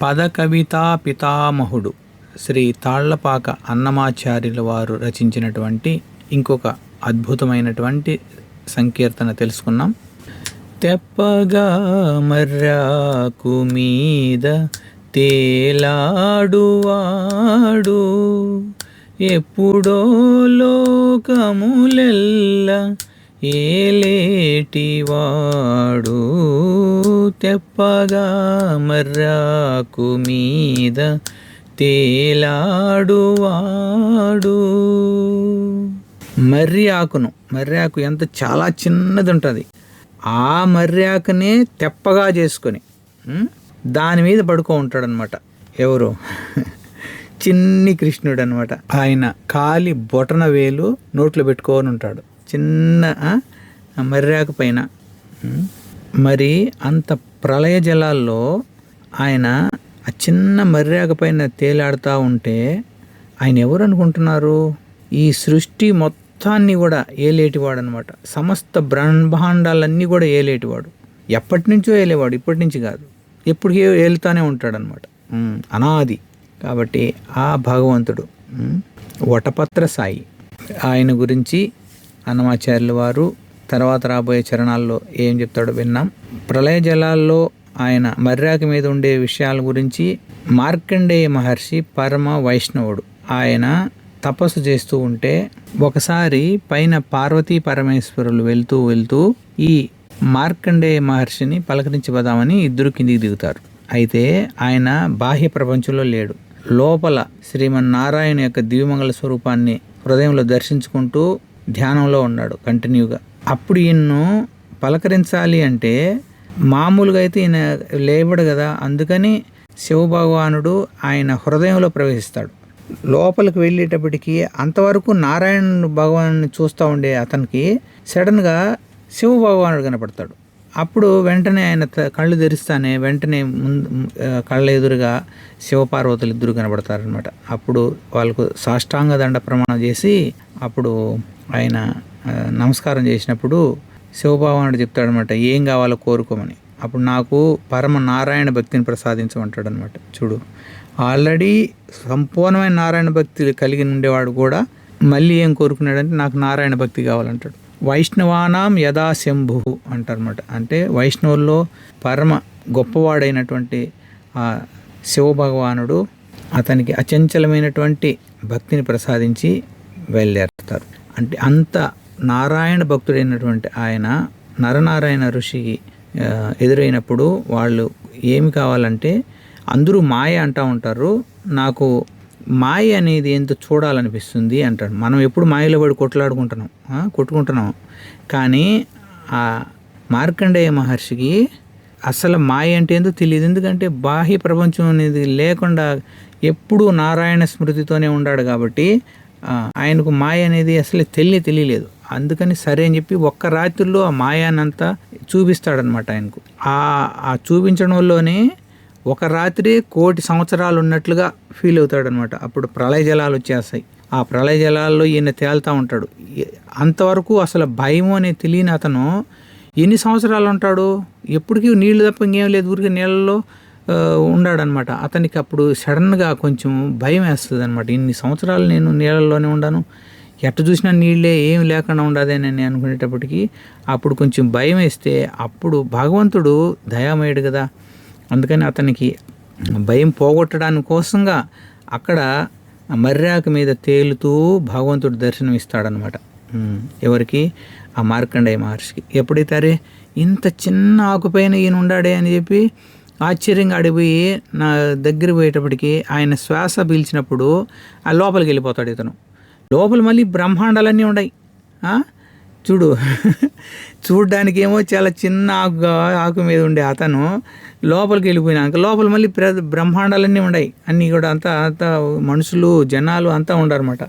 పదకవితా పితామహుడు శ్రీ తాళ్లపాక అన్నమాచార్యుల వారు రచించినటువంటి ఇంకొక అద్భుతమైనటువంటి సంకీర్తన తెలుసుకున్నాం. తెప్పగా మర్రాకు మీద తేలాడువాడు, ఎప్పుడో లోకములెల్ల ఏలేటివాడు. తెప్పగా మర్రాకు మీద తేలాడువాడు. మర్రి ఆకు ఎంత చాలా చిన్నది ఉంటుంది. ఆ మర్రి ఆకునే తెప్పగా చేసుకొని దాని మీద పడుకో ఉంటాడనమాట. ఎవరు? చిన్ని కృష్ణుడు అనమాట. ఆయన కాలి బొటన వేలు నోట్లో పెట్టుకొని ఉంటాడు చిన్న మర్రాకు పైన. మరి అంత ప్రళయ జలాల్లో ఆయన ఆ చిన్న మర్రాకు పైన తేలాడుతూ ఉంటే ఆయన ఎవరు అనుకుంటున్నారు? ఈ సృష్టి మొత్తాన్ని కూడా ఏలేటివాడు అనమాట. సమస్త బ్రహ్మాండాలన్నీ కూడా ఏలేటివాడు. ఎప్పటి నుంచో ఏలేవాడు, ఇప్పటి నుంచి కాదు, ఎప్పటికీ ఏలుతానే ఉంటాడనమాట, అనాది. కాబట్టి ఆ భగవంతుడు వటపత్ర సాయి, ఆయన గురించి అన్నమాచార్యుల వారు తర్వాత రాబోయే చరణాల్లో ఏం చెప్తాడో విన్నాం. ప్రళయ జలాల్లో ఆయన మర్రాకు మీద ఉండే విషయాల గురించి మార్కండేయ మహర్షి పరమ వైష్ణవుడు. ఆయన తపస్సు చేస్తూ ఉంటే ఒకసారి పైన పార్వతీ పరమేశ్వరులు వెళ్తూ ఈ మార్కండేయ మహర్షిని పలకరించబదామని ఇద్దరు కిందికి దిగుతారు. అయితే ఆయన బాహ్య ప్రపంచంలో లేడు, లోపల శ్రీమన్నారాయణ యొక్క దివ్యమంగళ స్వరూపాన్ని హృదయంలో దర్శించుకుంటూ ధ్యానంలో ఉన్నాడు కంటిన్యూగా. అప్పుడు ఈయన్ను పలకరించాలి అంటే మామూలుగా అయితే ఈయన లేబడు కదా, అందుకని శివభగవానుడు ఆయన హృదయంలో ప్రవేశిస్తాడు. లోపలికి వెళ్ళేటప్పటికి అంతవరకు నారాయణ భగవాన్ని చూస్తూ ఉండే అతనికి సడన్గా శివభగవానుడు కనపడతాడు. అప్పుడు వెంటనే ఆయన కళ్ళు తెరిస్తానే వెంటనే కళ్ళ ఎదురుగా శివపార్వతులు ఇద్దరు కనబడతారనమాట. అప్పుడు వాళ్ళకు సాష్టాంగ దండ ప్రమాణం చేసి అప్పుడు ఆయన నమస్కారం చేసినప్పుడు శివభగవానుడు చెప్తాడనమాట, ఏం కావాలో కోరుకోమని. అప్పుడు నాకు పరమ నారాయణ భక్తిని ప్రసాదించమంటాడు అనమాట. చూడు, ఆల్రెడీ సంపూర్ణమైన నారాయణ భక్తి కలిగి ఉండేవాడు కూడా మళ్ళీ ఏం కోరుకున్నాడంటే నాకు నారాయణ భక్తి కావాలంటాడు. వైష్ణవానాం యదా శంభు అంటారన్నమాట. అంటే వైష్ణవుల్లో పరమ గొప్పవాడైనటువంటి ఆ శివభగవానుడు అతనికి అచంచలమైనటువంటి భక్తిని ప్రసాదించి బయలుదేరుతారు. అంటే అంత నారాయణ భక్తుడైనటువంటి ఆయన నరనారాయణ ఋషికి ఎదురైనప్పుడు వాళ్ళు ఏమి కావాలంటే, అందరూ మాయ అంటూ ఉంటారు, నాకు మాయ అనేది ఎంత చూడాలనిపిస్తుంది అంటాడు. మనం ఎప్పుడు మాయలో పడి కొట్టుకుంటున్నాం. కానీ ఆ మార్కండేయ మహర్షికి అసలు మాయ అంటే ఏందో తెలియదు. ఎందుకంటే బాహ్య ప్రపంచం అనేది లేకుండా ఎప్పుడూ నారాయణ స్మృతితోనే ఉన్నాడు కాబట్టి ఆయనకు మాయ అనేది అసలు తెలియలేదు. అందుకని సరే అని చెప్పి ఒక్క రాత్రిలో ఆ మాయానంతా చూపిస్తాడనమాట ఆయనకు. ఆ చూపించడంలోనే ఒక రాత్రి 1,000,000 సంవత్సరాలు ఉన్నట్లుగా ఫీల్ అవుతాడనమాట. అప్పుడు ప్రళయ జలాలు వచ్చేస్తాయి. ఆ ప్రళయ జలాల్లో ఈయన తేలుతూ ఉంటాడు. అంతవరకు అసలు భయం అనేది తెలియని అతను ఎన్ని సంవత్సరాలు ఉంటాడు? ఎప్పటికీ నీళ్లు తప్ప ఇంకేం లేదు, ఊరికి నీళ్ళలో ఉన్నాడనమాట. అతనికి అప్పుడు సడన్గా కొంచెం భయం వేస్తుంది అనమాట. ఇన్ని సంవత్సరాలు నేను నీళ్ళల్లోనే ఉన్నాను, ఎట్ట చూసినా నీళ్ళే ఏం లేకుండా ఉండదేనని అనుకునేటప్పటికి అప్పుడు కొంచెం భయం వేస్తే అప్పుడు భగవంతుడు దయామయుడు కదా, అందుకని అతనికి భయం పోగొట్టడానికి కోసంగా అక్కడ మర్రాకు మీద తేలుతూ భగవంతుడు దర్శనం ఇస్తాడనమాట. ఎవరికి? ఆ మార్కండేయ మహర్షికి. ఎప్పుడైతే అరే ఇంత చిన్న ఆకుపైన ఈయన ఉండాడే అని చెప్పి ఆశ్చర్యంగా అడిగిపోయి నా దగ్గర పోయేటప్పటికి ఆయన శ్వాస పీల్చినప్పుడు ఆ లోపలికి వెళ్ళిపోతాడు ఇతను. లోపల మళ్ళీ బ్రహ్మాండాలన్నీ ఉన్నాయి. చూడు, చూడ్డానికి ఏమో చాలా చిన్న ఆకు మీద ఉండే అతను లోపలికి వెళ్ళిపోయినాక లోపల మళ్ళీ బ్రహ్మాండాలన్నీ ఉన్నాయి. అన్నీ కూడా అంతా మనుషులు, జనాలు అంతా ఉండారన్నమాట.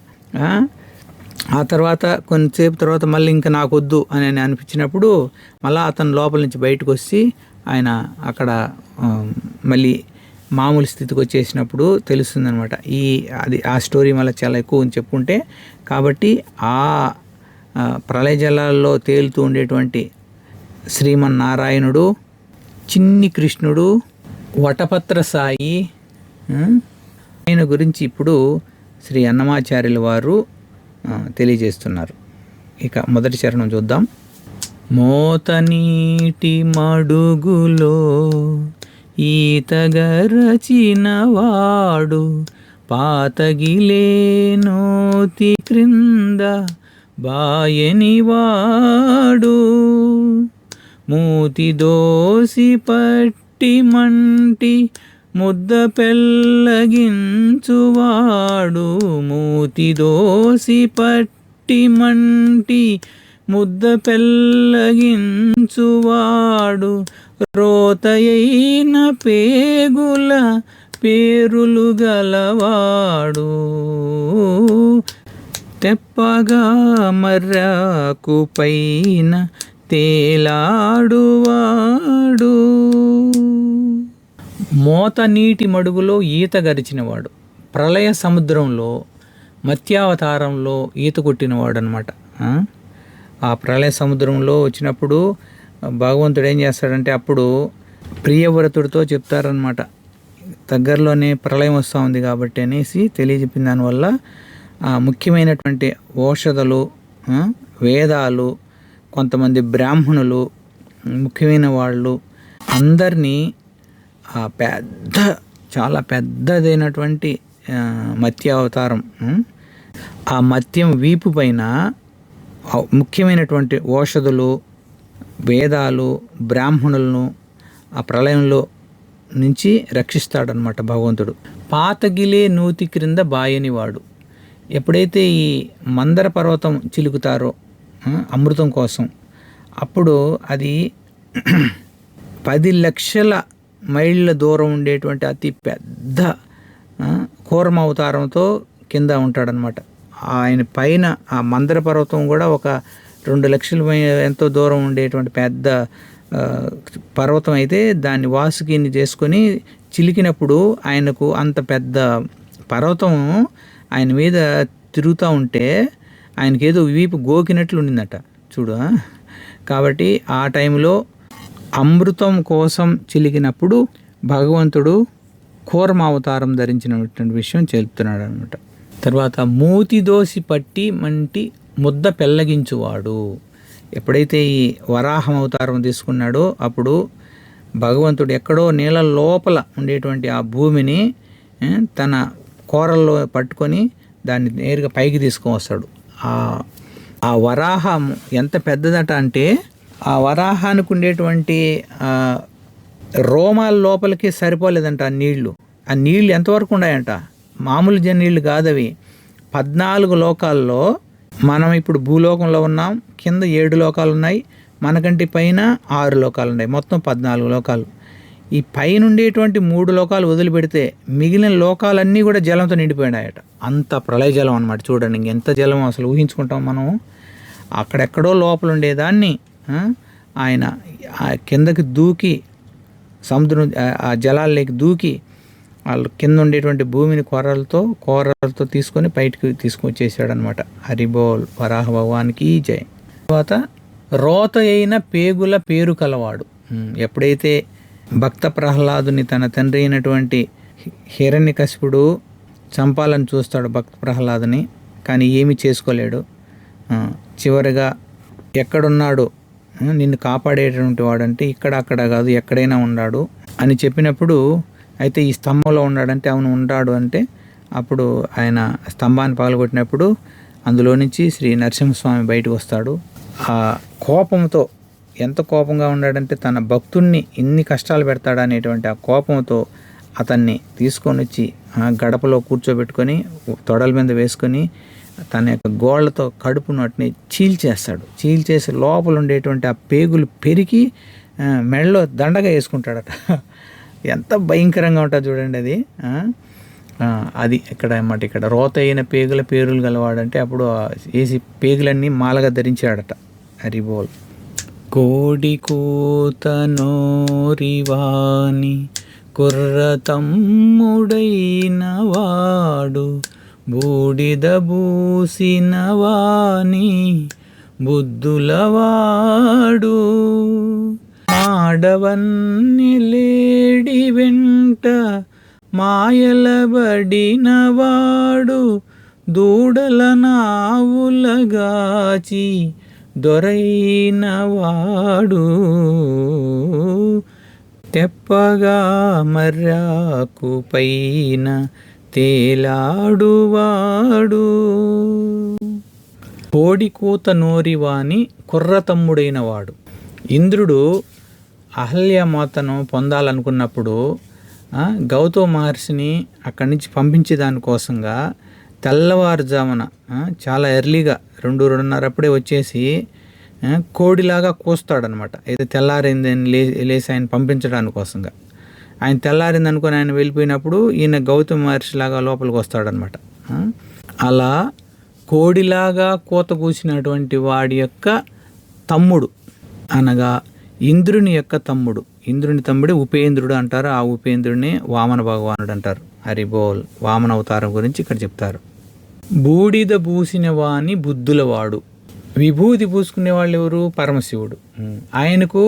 ఆ తర్వాత కొంతసేపు తర్వాత మళ్ళీ ఇంకా నాకు వద్దు అని అనిపించినప్పుడు మళ్ళీ అతను లోపల నుంచి బయటకు వచ్చి ఆయన అక్కడ మళ్ళీ మామూలు స్థితికి వచ్చేసినప్పుడు తెలుస్తుందనమాట. ఆ స్టోరీ మళ్ళీ చాలా ఎక్కువ చెప్పుకుంటే. కాబట్టి ఆ ప్రళయ జలాల్లో తేలుతూ ఉండేటువంటి శ్రీమన్నారాయణుడు, చిన్ని కృష్ణుడు, వటపత్ర సాయి ఆయన గురించి ఇప్పుడు శ్రీ అన్నమాచార్యుల వారు తెలియజేస్తున్నారు. ఇక మొదటి చరణం చూద్దాం. మోత నీటి మడుగులో ఈతగరచిన వాడు పాతగిలేనోతి క్రింద బాయనివాడు మూతి దోసి పట్టి మంటి ముద్ద పెళ్ళగించువాడు మూతి దోసి పట్టి మంటి ముద్ద పెళ్ళగించువాడు రోతయైన పేగుల పేరులు గలవాడు తెప్పగా మర్రాకు పైన తేలాడువాడు మోత నీటి మడుగులో ఈత గరిచినవాడు, ప్రళయ సముద్రంలో మత్స్యావతారంలో ఈత కొట్టినవాడు అనమాట. ఆ ప్రళయ సముద్రంలో వచ్చినప్పుడు భగవంతుడు ఏం చేస్తాడంటే అప్పుడు ప్రియవ్రతుడితో చెప్తారనమాట, దగ్గరలోనే ప్రళయం వస్తూ ఉంది కాబట్టి అనేసి తెలియజెప్పిన దానివల్ల ముఖ్యమైనటువంటి ఔషధాలు, వేదాలు, కొంతమంది బ్రాహ్మణులు, ముఖ్యమైన వాళ్ళు అందరినీ చాలా పెద్దదైనటువంటి మత్స్యావతారం, ఆ మత్యం వీపు పైన ముఖ్యమైనటువంటి ఔషధులు, వేదాలు, బ్రాహ్మణులను ఆ ప్రళయంలో నుంచి రక్షిస్తాడనమాట భగవంతుడు. పాతగిలే నూతి క్రింద బాయనివాడు. ఎప్పుడైతే ఈ మందర పర్వతం చిలుకుతారో అమృతం కోసం, అప్పుడు అది 10 లక్షల మైళ్ళ దూరం ఉండేటువంటి అతి పెద్ద కూర్మ అవతారంతో కింద ఉంటాడనమాట. ఆయన పైన ఆ మందర పర్వతం కూడా ఒక 2 లక్షల ఎంతో దూరం ఉండేటువంటి పెద్ద పర్వతం అయితే దాన్ని వాసుకిని చేసుకొని చిలికినప్పుడు ఆయనకు అంత పెద్ద పర్వతం ఆయన మీద తిరుగుతూ ఉంటే ఆయనకి ఏదో వీపు గోకినట్లు ఉండిందట చూడు. కాబట్టి ఆ టైంలో అమృతం కోసం చిలికినప్పుడు భగవంతుడు కూర్మ అవతారం ధరించినటువంటి విషయం చెప్తున్నాడు అనమాట. తర్వాత మూతి దోసి పట్టి మంటి ముద్ద పెళ్ళగించువాడు. ఎప్పుడైతే ఈ వరాహం అవతారం తీసుకున్నాడో అప్పుడు భగవంతుడు ఎక్కడో నీళ్ళ లోపల ఉండేటువంటి ఆ భూమిని తన కూరల్లో పట్టుకొని దాన్ని నేరుగా పైకి తీసుకొని వస్తాడు. ఆ వరాహం ఎంత పెద్దదట అంటే ఆ వరాహానికి ఉండేటువంటి రోమాల లోపలికి సరిపోలేదంట ఆ నీళ్లు. ఆ నీళ్లు ఎంతవరకు ఉన్నాయంట, మామూలు నీళ్ళు కాదవి. 14 లోకాల్లో మనం ఇప్పుడు భూలోకంలో ఉన్నాం, కింద 7 లోకాలు ఉన్నాయి, మనకంటే పైన 6 లోకాలు ఉన్నాయి, మొత్తం 14 లోకాలు. ఈ పైన ఉండేటువంటి 3 లోకాలు వదిలిపెడితే మిగిలిన లోకాలన్నీ కూడా జలంతో నిండిపోయినాయట. అంత ప్రళయ జలం అనమాట. చూడండి ఎంత జలం అసలు ఊహించుకుంటాం మనం. అక్కడెక్కడో లోపల ఉండేదాన్ని ఆయన కిందకి దూకి సముద్రం ఆ జలాల్లోకి దూకి వాళ్ళు కింద ఉండేటువంటి భూమిని కూరలతో తీసుకొని బయటికి తీసుకొచ్చేసాడు అనమాట. హరిబోల్ వరాహ భగవానికి జై. తర్వాత రోత అయిన పేగుల పేరు కలవాడు. ఎప్పుడైతే భక్త ప్రహ్లాదుని తన తండ్రి అయినటువంటి హిరణ్యకశిపుడు చంపాలని చూస్తాడు భక్త ప్రహ్లాదుని, కానీ ఏమీ చేసుకోలేడు. చివరిగా ఎక్కడున్నాడు నిన్ను కాపాడేటువంటి వాడంటే ఇక్కడ అక్కడ కాదు ఎక్కడైనా ఉన్నాడు అని చెప్పినప్పుడు, అయితే ఈ స్తంభంలో ఉన్నాడంటే అవును ఉన్నాడు అంటే అప్పుడు ఆయన స్తంభాన్ని పగలగొట్టినప్పుడు అందులో నుంచి శ్రీ నరసింహస్వామి బయటకు వస్తాడు. ఆ కోపంతో ఎంత కోపంగా ఉన్నాడంటే తన భక్తుణ్ణి ఇన్ని కష్టాలు పెడతాడా అనేటువంటి ఆ కోపంతో అతన్ని తీసుకొని వచ్చి గడపలో కూర్చోబెట్టుకొని తొడల మీద వేసుకొని తన యొక్క గోళ్లతో కడుపును వాటిని చీల్చేసి లోపల ఉండేటువంటి ఆ పేగులు పెరిగి మెడలో దండగా వేసుకుంటాడట. ఎంత భయంకరంగా ఉంటుంది చూడండి అది. అది ఇక్కడ అన్నమాట. ఇక్కడ రోత అయిన పేగుల పేరులు గలవాడంటే అప్పుడు వేసి పేగులన్నీ మాలగా ధరించాడట. హరిబోల్. కోడి కూత నోరివాని కుర్రతమ్ముడైన వాడు బూడిద బూసిన వాని బుద్ధులవాడు మాడవన్నెలేడి వెంట మాయలబడినవాడు దూడల నావులగాచి దొరైనవాడు తెప్పగా మర్రాకు పైన తేలాడువాడు. కోడికూత నోరివాని కుర్రతమ్ముడైన వాడు. ఇంద్రుడు అహల్యమాతను పొందాలనుకున్నప్పుడు గౌతమ మహర్షిని అక్కడి నుంచి పంపించే దానికోసంగా తెల్లవారుజామున చాలా ఎర్లీగా 2-2:30 అప్పుడే వచ్చేసి కోడిలాగా కూస్తాడనమాట. అయితే తెల్లారిందని లేసి ఆయన పంపించడానికి కోసంగా. ఆయన తెల్లారింది అనుకుని ఆయన వెళ్ళిపోయినప్పుడు ఈయన గౌతమ మహర్షిలాగా లోపలికి వస్తాడనమాట. అలా కోడిలాగా కూత కూసినటువంటి వాడి యొక్క తమ్ముడు అనగా ఇంద్రుని యొక్క తమ్ముడు. ఇంద్రుని తమ్ముడే ఉపేంద్రుడు అంటారు. ఆ ఉపేంద్రుడిని వామన భగవానుడు అంటారు. హరిబోల్. వామన అవతారం గురించి ఇక్కడ చెప్తారు. బూడిద పూసిన వాని బుద్ధులవాడు. విభూతి పూసుకునే వాళ్ళు ఎవరు? పరమశివుడు. ఆయనకు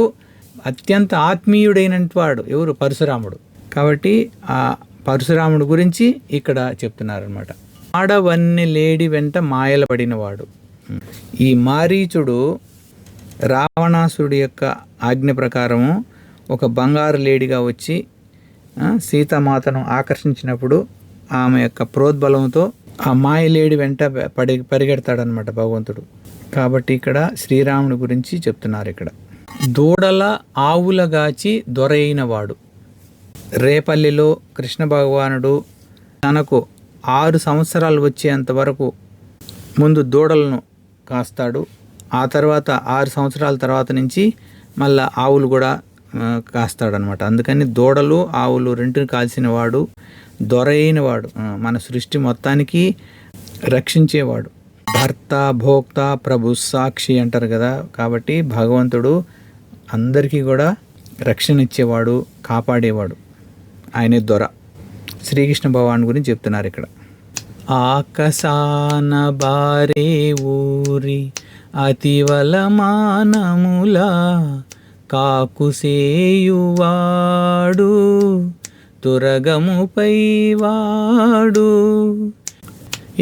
అత్యంత ఆత్మీయుడైన వాడు ఎవరు? పరశురాముడు. కాబట్టి ఆ పరశురాముడు గురించి ఇక్కడ చెప్తున్నారనమాట. ఆడవన్నీ లేడి వెంట మాయల పడినవాడు. ఈ మారీచుడు రావణాసురుడి యొక్క ఆజ్ఞ ప్రకారము ఒక బంగారు లేడిగా వచ్చి సీతామాతను ఆకర్షించినప్పుడు ఆమె యొక్క ప్రోద్బలంతో ఆ మాయలేడి వెంట పరిగెడతాడనమాట భగవంతుడు. కాబట్టి ఇక్కడ శ్రీరాముడి గురించి చెప్తున్నారు. ఇక్కడ దూడల ఆవులగాచి దొరైనవాడు. రేపల్లిలో కృష్ణ భగవానుడు తనకు 6 సంవత్సరాలు వచ్చేంత వరకు ముందు దూడలను కాస్తాడు. ఆ తర్వాత 6 సంవత్సరాల తర్వాత నుంచి మళ్ళీ ఆవులు కూడా కాస్తాడనమాట. అందుకని దూడలు ఆవులు రెంటిని కాల్చిన వాడు, దొరైనవాడు, మన సృష్టి మొత్తానికి రక్షించేవాడు. భర్త, భోక్త, ప్రభు, సాక్షి అంటారు కదా. కాబట్టి భగవంతుడు అందరికీ కూడా రక్షణ ఇచ్చేవాడు, కాపాడేవాడు. ఆయనే దొర. శ్రీకృష్ణ భగవాన్ గురించి చెప్తున్నారు ఇక్కడ. ఆకాశాన బారే ఊరి అతివల మానముల కాకుసేయువాడు తురగముపై వాడు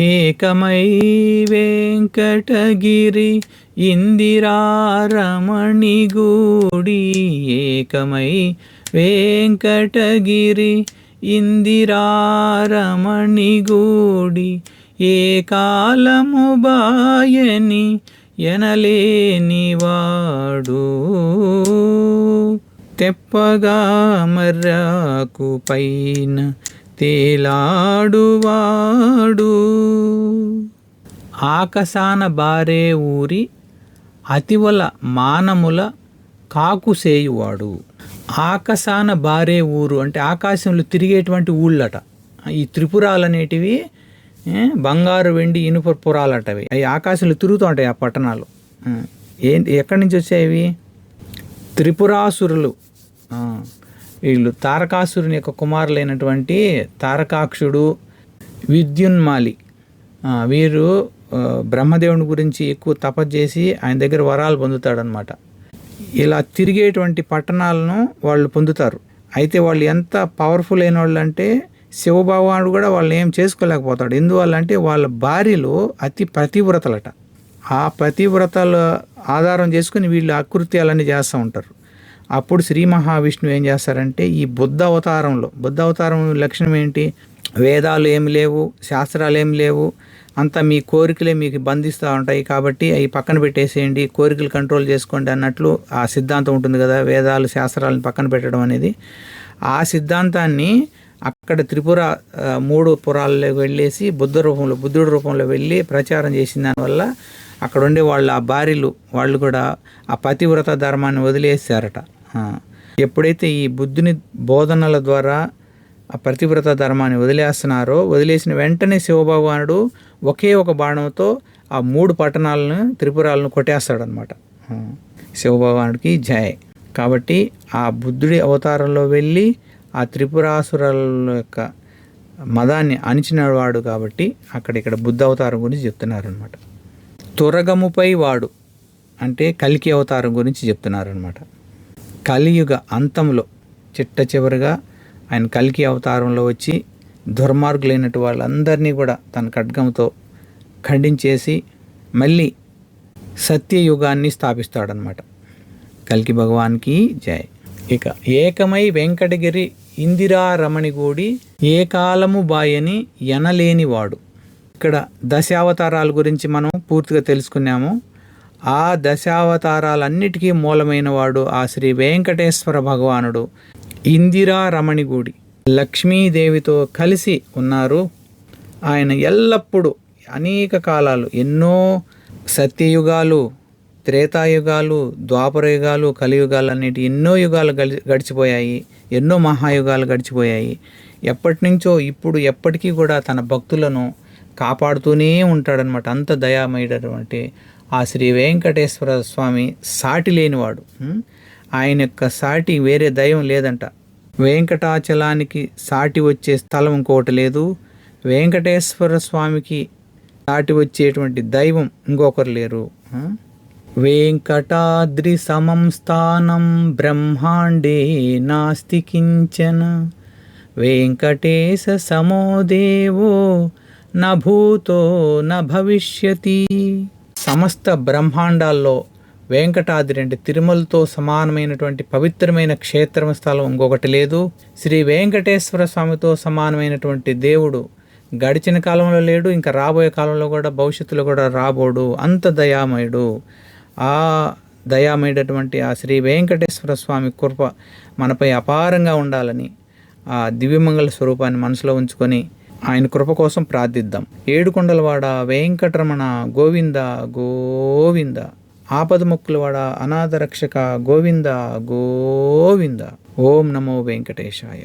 ఏకమై వెంకటగిరి ఇందిరారమణి గూడి ఏకమై వెంకటగిరి ఇందిరారమణి గూడి ఏ కాలము బాయని ఎనలేనివాడు తెప్పగా మర్రాకు పైన తేలాడువాడు. ఆకాశాన బారే ఊరి అతివల మానముల కాకుసేయువాడు. ఆకాశాన బారే ఊరు అంటే ఆకాశంలో తిరిగేటువంటి ఊళ్ళట. ఈ త్రిపురాలు అనేటివి బంగారు, వెండి, ఇనుప పురాలటవి. అవి ఆకాశంలో తిరుగుతూ ఉంటాయి ఆ పట్టణాలు. ఎక్కడి నుంచి వచ్చాయి? త్రిపురాసురులు. వీళ్ళు తారకాసురుని యొక్క కుమారులైనటువంటి తారకాక్షుడు, విద్యున్మాలి. వీరు బ్రహ్మదేవుని గురించి ఎక్కువ తపస్సు చేసి ఆయన దగ్గర వరాలు పొందుతాడనమాట. ఇలా తిరిగేటువంటి పట్టణాలను వాళ్ళు పొందుతారు. అయితే వాళ్ళు ఎంత పవర్ఫుల్ అయిన వాళ్ళు అంటే శివభగవానుడు కూడా వాళ్ళని ఏం చేసుకోలేకపోతాడు. ఎందువల్ల అంటే వాళ్ళ భార్యలు అతి పతివ్రతలట. ఆ పతివ్రతల ఆధారం చేసుకుని వీళ్ళు అకృత్యాలన్నీ చేస్తూ ఉంటారు. అప్పుడు శ్రీ మహావిష్ణువు ఏం చేస్తారంటే ఈ బుద్ధ అవతారం లక్షణం ఏంటి? వేదాలు ఏమి లేవు, శాస్త్రాలు ఏమి లేవు, అంతా మీ కోరికలే మీకు బంధిస్తూ ఉంటాయి. కాబట్టి అవి పక్కన పెట్టేసేయండి, కోరికలు కంట్రోల్ చేసుకోండి అన్నట్లు ఆ సిద్ధాంతం ఉంటుంది కదా. వేదాలు శాస్త్రాలను పక్కన పెట్టడం అనేది. ఆ సిద్ధాంతాన్ని అక్కడ త్రిపుర 3 పురాల్లోకి వెళ్ళేసి బుద్ధుడి రూపంలో వెళ్ళి ప్రచారం చేసిన దానివల్ల అక్కడ ఉండే వాళ్ళు ఆ భార్యలు వాళ్ళు కూడా ఆ పతివ్రత ధర్మాన్ని వదిలేసారట. ఎప్పుడైతే ఈ బుద్ధుని బోధనల ద్వారా ఆ పతివ్రత ధర్మాన్ని వదిలేస్తున్నారో, వదిలేసిన వెంటనే శివభగవానుడు ఒకే ఒక బాణంతో ఆ 3 పట్టణాలను త్రిపురాలను కొట్టేస్తాడనమాట. శివభగవానుడికి జయ. కాబట్టి ఆ బుద్ధుడి అవతారంలో వెళ్ళి ఆ త్రిపురాసురుల యొక్క మదాన్ని అణిచినవాడు. కాబట్టి ఇక్కడ బుద్ధ అవతారం గురించి చెప్తున్నారనమాట. తురగముపై వాడు అంటే కల్కి అవతారం గురించి చెప్తున్నారనమాట. కలియుగ అంతంలో చిట్ట చివరిగా ఆయన కల్కి అవతారంలో వచ్చి దుర్మార్గులైనటు వాళ్ళందరినీ కూడా తన ఖడ్గంతో ఖండించేసి మళ్ళీ సత్యయుగాన్ని స్థాపిస్తాడనమాట. కల్కి భగవాన్కి జై. ఇక ఏకమై వెంకటగిరి ఇందిరారమణిగూడి ఏ కాలము బాయని ఎనలేనివాడు. ఇక్కడ దశావతారాల గురించి మనం పూర్తిగా తెలుసుకున్నాము. ఆ దశావతారాలన్నిటికీ మూలమైన వాడు ఆ శ్రీ వెంకటేశ్వర భగవానుడు. ఇందిరారమణిగూడి లక్ష్మీదేవితో కలిసి ఉన్నారు. ఆయన ఎల్లప్పుడూ అనేక కాలాలు, ఎన్నో సత్యయుగాలు, త్రేతాయుగాలు, ద్వాపరయుగాలు, కలియుగాలు అన్నిటి ఎన్నో యుగాలు గడిచిపోయాయి. ఎన్నో మహాయుగాలు గడిచిపోయాయి. ఎప్పటి నుంచో ఇప్పుడు ఎప్పటికీ కూడా తన భక్తులను కాపాడుతూనే ఉంటాడనమాట. అంత దయామయుడటువంటి ఆ శ్రీ వెంకటేశ్వర స్వామి సాటి లేనివాడు. ఆయన యొక్క సాటి వేరే దైవం లేదంట. వెంకటాచలానికి సాటి వచ్చే స్థలం ఇంకోటి లేదు. వెంకటేశ్వర స్వామికి సాటి వచ్చేటువంటి దైవం ఇంకొకరు లేరు. వెంకటాద్రి సమం స్థానం బ్రహ్మాండే నాస్తి కించన వెంకటేశ సమో దేవో న భూతో న భవిష్యతి. సమస్త బ్రహ్మాండాల్లో వెంకటాద్రి అంటే తిరుమలతో సమానమైనటువంటి పవిత్రమైన క్షేత్రం స్థలం ఇంకొకటి లేదు. శ్రీ వెంకటేశ్వర స్వామితో సమానమైనటువంటి దేవుడు గడిచిన కాలంలో లేడు, ఇంకా రాబోయే కాలంలో కూడా, భవిష్యత్తులో కూడా రాబోడు. అంత దయామయుడు. ఆ దయామయుడటువంటి ఆ శ్రీ వెంకటేశ్వర స్వామి కృప మనపై అపారంగా ఉండాలని ఆ దివ్యమంగళ స్వరూపాన్ని మనసులో ఉంచుకొని ఆయన కృప కోసం ప్రార్థిద్దాం. ఏడుకొండలవాడ వెంకటరమణ గోవింద గోవింద. ఆపదముక్కులవాడ అనాథ రక్షక గోవింద గోవింద. ఓం నమో వెంకటేశాయ.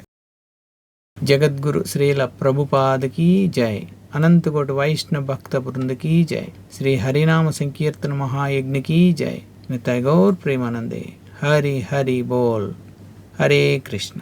జగద్గురు శ్రీల ప్రభుపాదకి జై. అనంతకోటి వైష్ణవ భక్త బృందకి జై. శ్రీ హరినామ సంకీర్తన మహాయజ్ఞకి జై. నిత్య గౌర్ ప్రేమానందే. హరి హరి బోల్. హరే కృష్ణ.